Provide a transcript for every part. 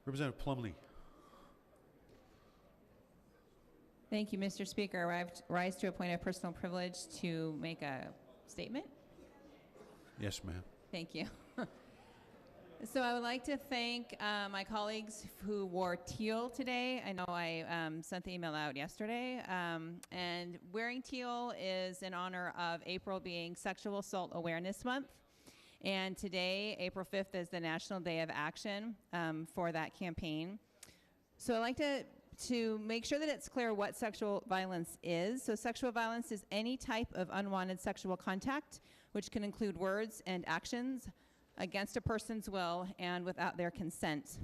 Representative Plumlee. Thank you, Mr. Speaker. I rise to a point of personal privilege to make a statement. Yes, ma'am. Thank you. So I would like to thank my colleagues who wore teal today. I know I sent the email out yesterday. And wearing teal is in honor of April being Sexual Assault Awareness Month. And today, April 5th, is the National Day of Action for that campaign. So I'd like to make sure that it's clear what sexual violence is. So sexual violence is any type of unwanted sexual contact, which can include words and actions against a person's will and without their consent.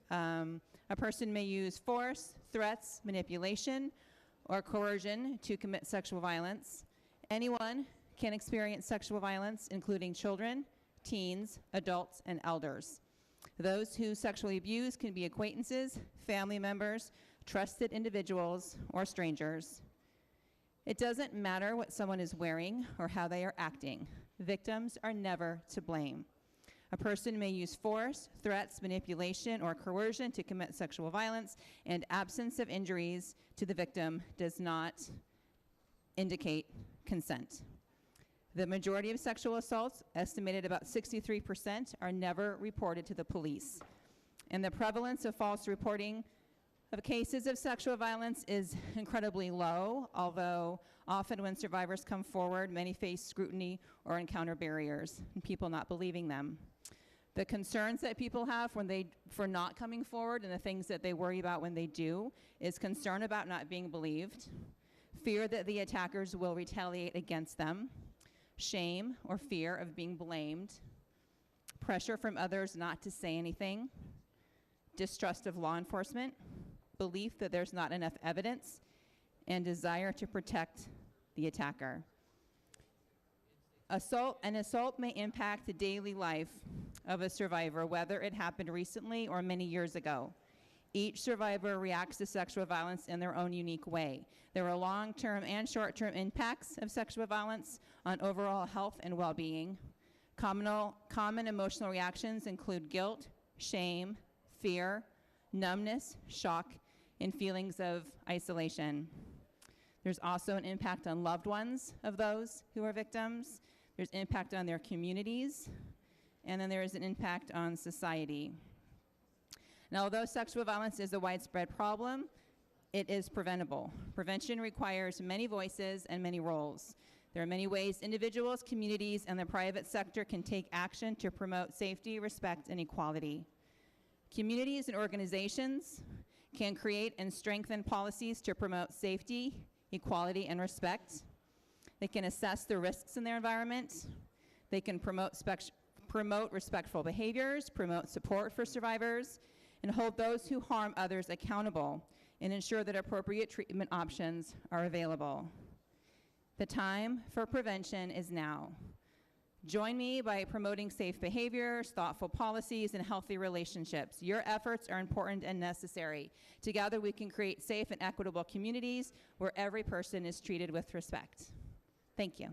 A person may use force, threats, manipulation, or coercion to commit sexual violence. Anyone can experience sexual violence, including children, teens, adults, and elders. Those who sexually abuse can be acquaintances, family members, trusted individuals, or strangers. It doesn't matter what someone is wearing or how they are acting. Victims are never to blame. A person may use force, threats, manipulation, or coercion to commit sexual violence, and absence of injuries to the victim does not indicate consent. The majority of sexual assaults, estimated about 63%, are never reported to the police. And the prevalence of false reporting of cases of sexual violence is incredibly low, although often when survivors come forward, many face scrutiny or encounter barriers and people not believing them. The concerns that people have for not coming forward and the things that they worry about when they do is concern about not being believed, fear that the attackers will retaliate against them, shame or fear of being blamed, pressure from others not to say anything, distrust of law enforcement, belief that there's not enough evidence, and desire to protect the attacker. An assault may impact the daily life of a survivor, whether it happened recently or many years ago. Each survivor reacts to sexual violence in their own unique way. There are long-term and short-term impacts of sexual violence on overall health and well-being. Common emotional reactions include guilt, shame, fear, numbness, shock, and feelings of isolation. There's also an impact on loved ones of those who are victims. There's impact on their communities, and then there is an impact on society. Now, although sexual violence is a widespread problem, it is preventable. Prevention requires many voices and many roles. There are many ways individuals, communities, and the private sector can take action to promote safety, respect, and equality. Communities and organizations can create and strengthen policies to promote safety, equality, and respect. They can assess the risks in their environment. They can promote respectful behaviors, promote support for survivors, and hold those who harm others accountable, and ensure that appropriate treatment options are available. The time for prevention is now. Join me by promoting safe behaviors, thoughtful policies, and healthy relationships. Your efforts are important and necessary. Together we can create safe and equitable communities where every person is treated with respect. Thank you.